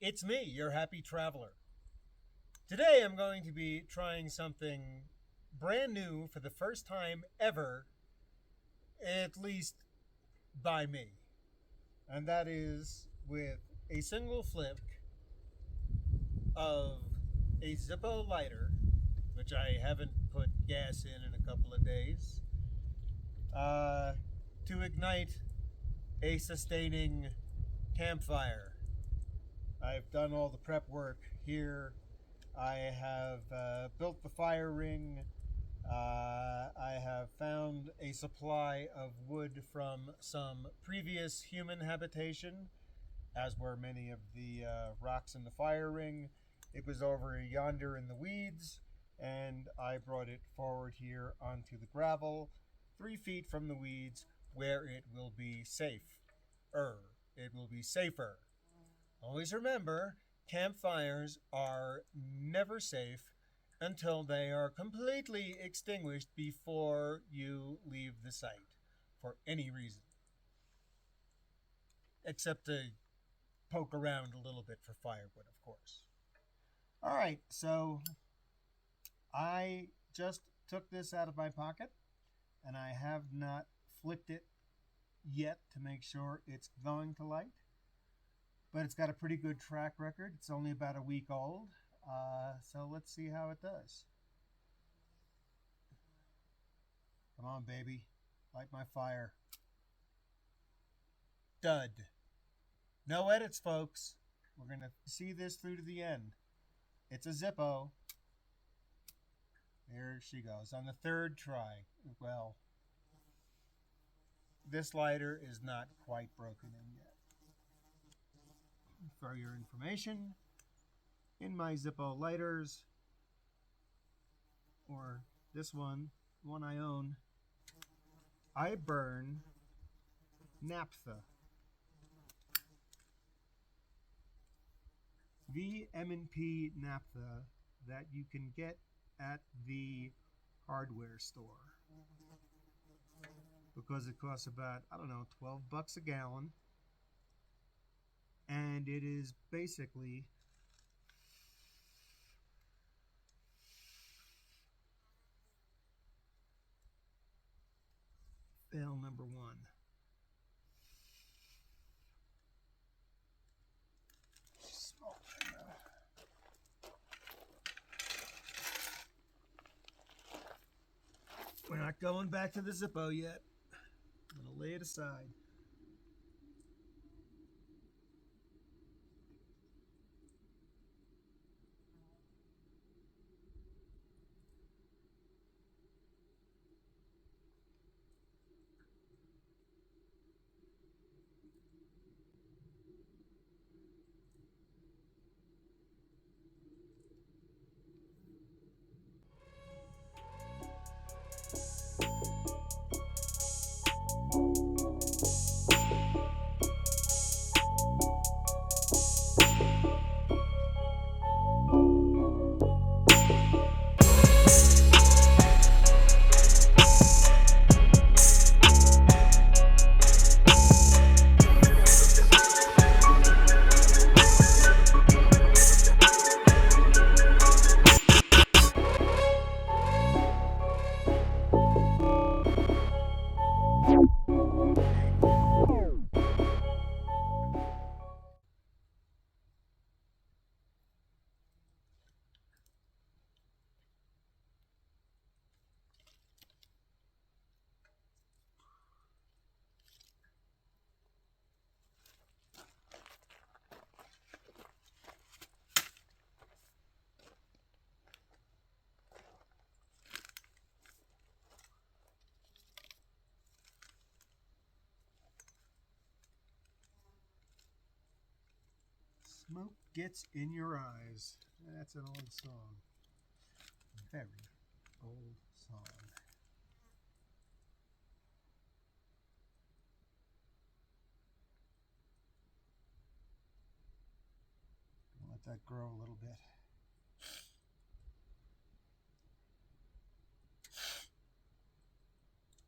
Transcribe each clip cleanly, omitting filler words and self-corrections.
It's me, your happy traveler. Today I'm going to be trying something brand new for the first time ever, at least by me. And that is with a single flick of a Zippo lighter, which I haven't put gas in a couple of days, uh, to ignite a sustaining campfire. I've done all the prep work here. I have built the fire ring. I have found a supply of wood from some previous human habitation, as were many of the rocks in the fire ring. It was over yonder in the weeds, and I brought it forward here onto the gravel, 3 feet from the weeds, where it will be safe. It will be safer. Always remember, campfires are never safe until they are completely extinguished before you leave the site for any reason, except to poke around a little bit for firewood, of course. All right, so I just took this out of my pocket and I have not flicked it yet to make sure it's going to light, but it's got a pretty good track record. It's only about a week old, so let's see how it does. Come on, baby. Light my fire. Dud. No edits, folks. We're going to see this through to the end. It's a Zippo. There she goes. On the third try. Well, this lighter is not quite broken in yet. For your information, in my Zippo lighters, or this one, the one I own, I burn naphtha. VMP naphtha that you can get at the hardware store, because it costs about, I don't know, $12 a gallon, and it is basically fail number one. We're not going back to the Zippo yet. I'm going to lay it aside. Smoke gets in your eyes. That's an old song. Very old song. Let that grow a little bit.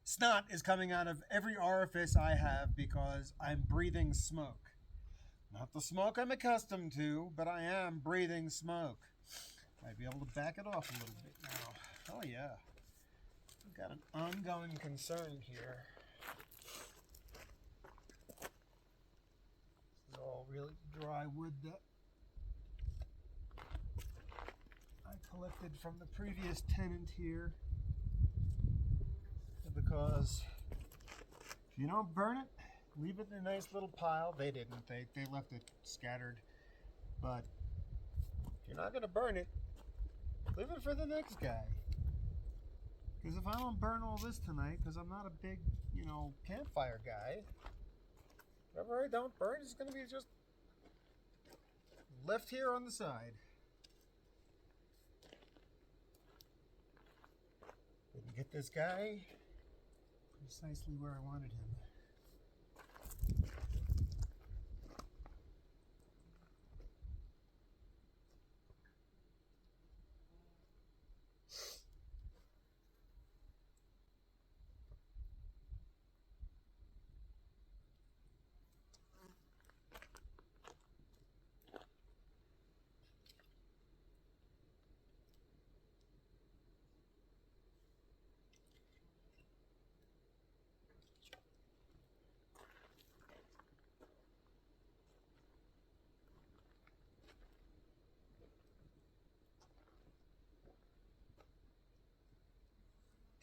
Snot is coming out of every orifice I have because I'm breathing smoke. Not the smoke I'm accustomed to, but I am breathing smoke. Might be able to back it off a little bit now. Oh yeah. We've got an ongoing concern here. This is all really dry wood that I collected from the previous tenant here. Because if you don't burn it, leave it in a nice little pile. They didn't. They left it scattered. But if you're not going to burn it, leave it for the next guy. Because if I don't burn all this tonight, because I'm not a big, campfire guy, whatever I don't burn is going to be just left here on the side. Didn't get this guy precisely where I wanted him.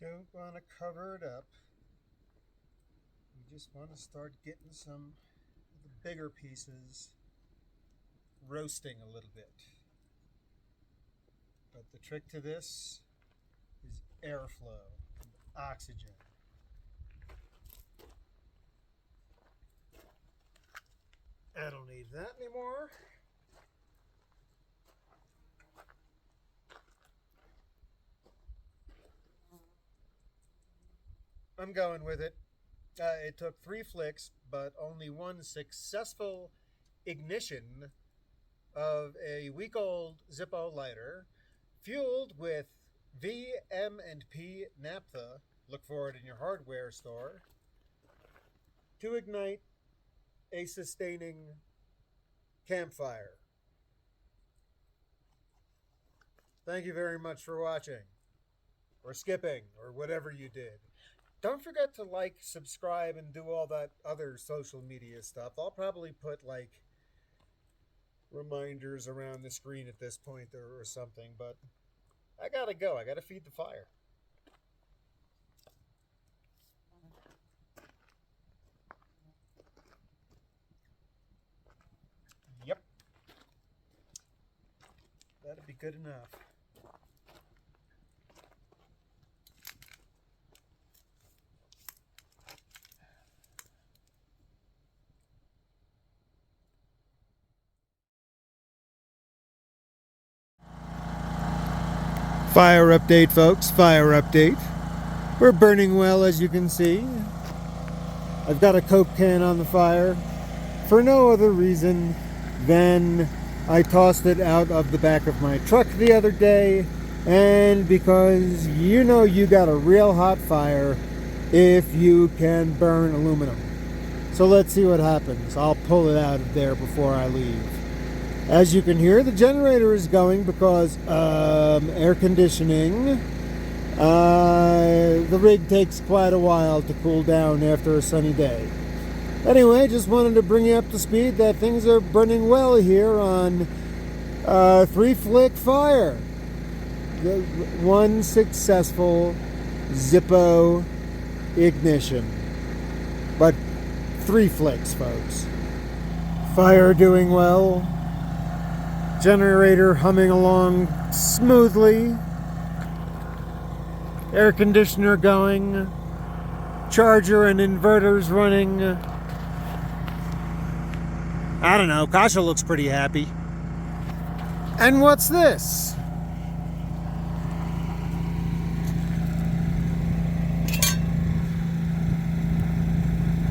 Don't want to cover it up. We just want to start getting some of the bigger pieces roasting a little bit. But the trick to this is airflow, oxygen. I don't need that anymore. I'm going with it. It took 3 flicks, but only one successful ignition of a week-old Zippo lighter, fueled with VM&P naphtha. Look for it in your hardware store. To ignite a sustaining campfire. Thank you very much for watching, or skipping, or whatever you did. Don't forget to like, subscribe, and do all that other social media stuff. I'll probably put reminders around the screen at this point or something, but I gotta go. I gotta feed the fire. Yep. That'd be good enough. Fire update, folks. Fire update. We're burning well, as you can see. I've got a Coke can on the fire for no other reason than I tossed it out of the back of my truck the other day, and because you got a real hot fire if you can burn aluminum. So let's see what happens. I'll pull it out of there before I leave. As you can hear, the generator is going because air conditioning. The rig takes quite a while to cool down after a sunny day. Anyway, just wanted to bring you up to speed that things are burning well here on 3-flick fire. One successful Zippo ignition. But 3 flicks, folks. Fire doing well. Generator humming along smoothly. Air conditioner going. Charger and inverters running. I don't know, Kasha looks pretty happy. And what's this?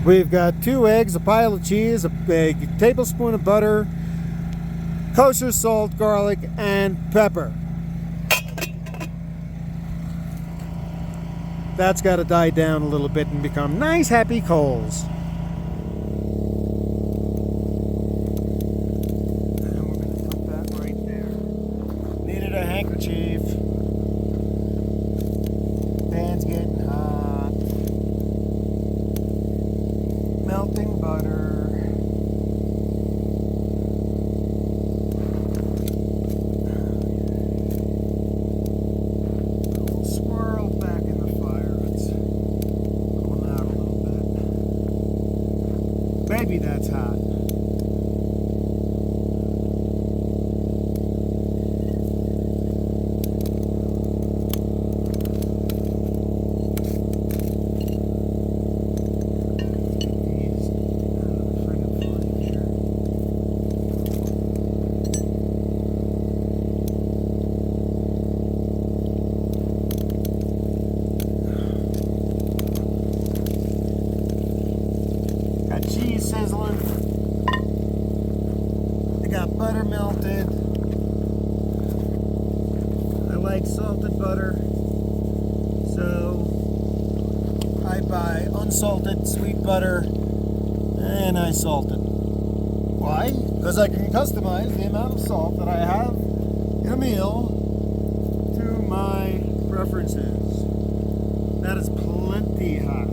We've got 2 eggs, a pile of cheese, a tablespoon of butter, kosher salt, garlic, and pepper. That's got to die down a little bit and become nice, happy coals. Chief. Pan's getting hot. Melting butter. Swirl back in the fire. It's going out a little bit. Maybe that's hot. Cheese sizzling. I got butter melted. I like salted butter, so I buy unsalted sweet butter and I salt it. Why? Because I can customize the amount of salt that I have in a meal to my preferences. That is plenty hot.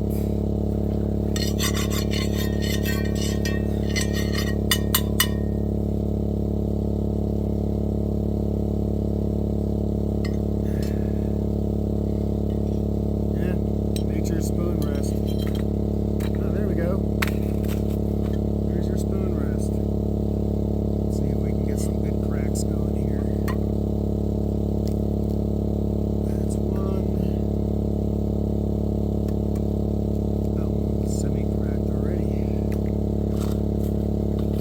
Spoon rest. Oh, there we go. There's your spoon rest. Let's see if we can get some good cracks going here. That's one. That one's semi-cracked already.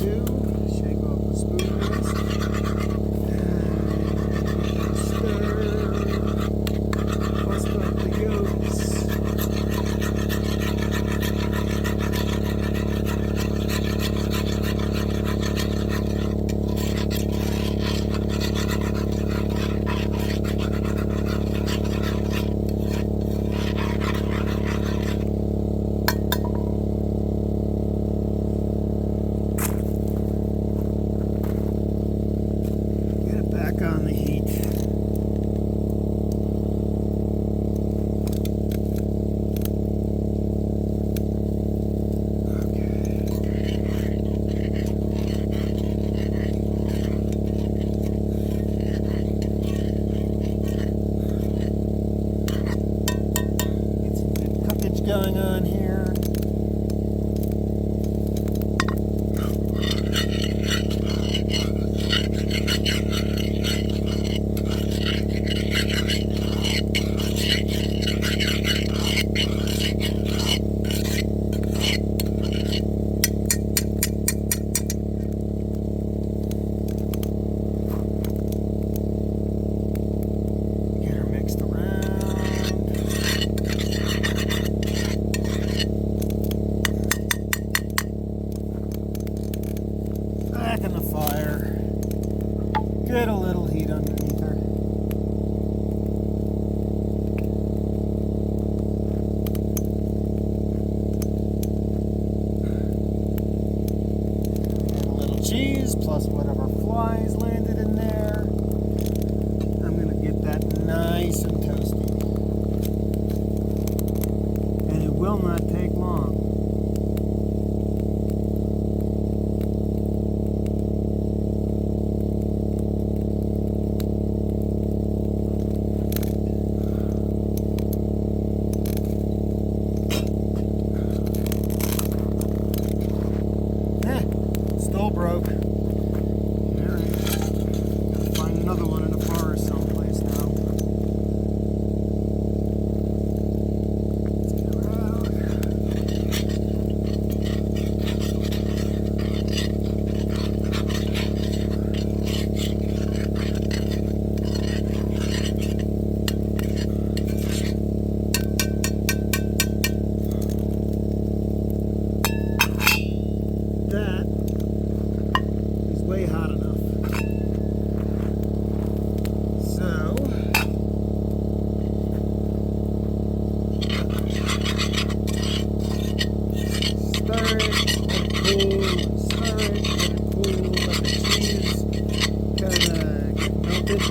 Two. Shake off the spoon rest. And stir. Bust up the yolks. On the heat. Get some good cookage going on here. Back in the fire. Get a little heat underneath her. And a little cheese plus whatever flies landed in there. I'm going to get that nice and toasty. And it will not take long. Still broke. Alright. Gotta find another one in the forest someplace now. Let's get her out. That is way hot enough. So stir it, let it cool, stir it, let it cool, let the cheese kind of get melted.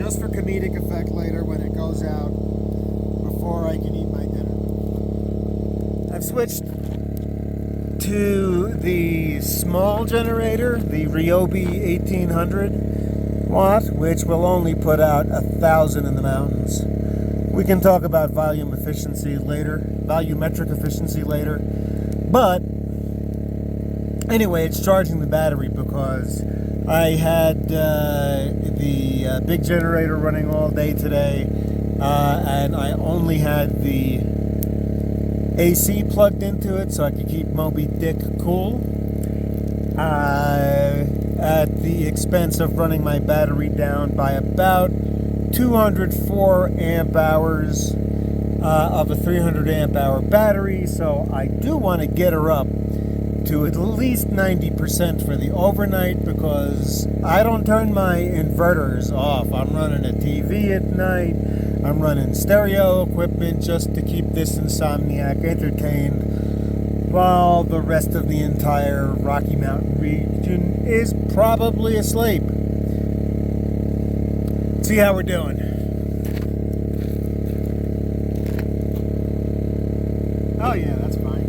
just for comedic effect later when it goes out, before I can eat my dinner. I've switched to the small generator, the Ryobi 1800 watt, which will only put out 1,000 in the mountains. We can talk about volumetric efficiency later. But anyway, it's charging the battery because I had the big generator running all day today, and I only had the AC plugged into it so I could keep Moby Dick cool, at the expense of running my battery down by about 204 amp hours of a 300 amp hour battery. So I do want to get her up to at least 90% for the overnight, because I don't turn my inverters off. I'm running a TV at night. I'm running stereo equipment just to keep this insomniac entertained, while the rest of the entire Rocky Mountain region is probably asleep. See how we're doing. Oh yeah, that's fine.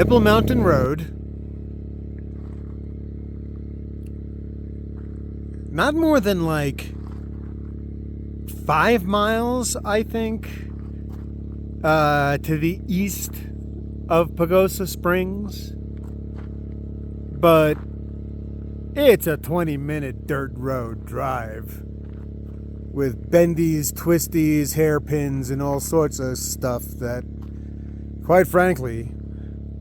Nipple Mountain Road. Not more than like 5 miles, I think, to the east of Pagosa Springs. But it's a 20-minute dirt road drive with bendies, twisties, hairpins, and all sorts of stuff that, quite frankly,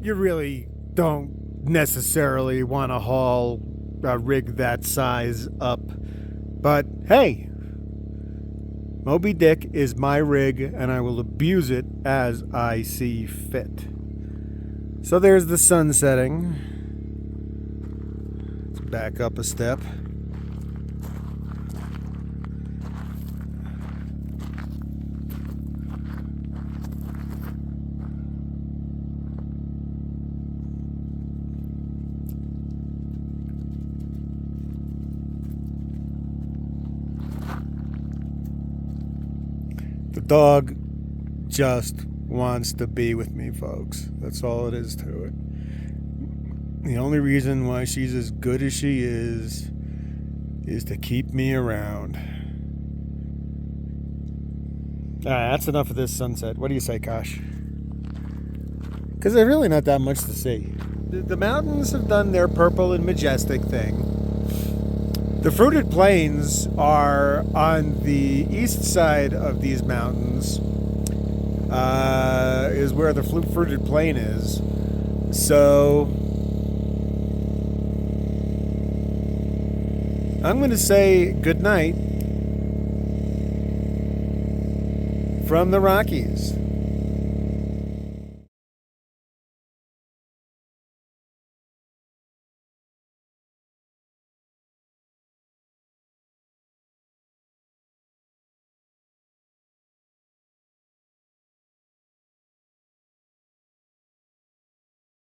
you really don't necessarily want to haul a rig that size up. But hey, Moby Dick is my rig, and I will abuse it as I see fit. So there's the sun setting. Let's back up a step. The dog just wants to be with me, folks. That's all it is to it. The only reason why she's as good as she is to keep me around. Alright, that's enough of this sunset. What do you say, Kosh? Because there's really not that much to see. The mountains have done their purple and majestic thing. The fruited plains are on the east side of these mountains, is where the fruited plain is. So I'm going to say good night from the Rockies.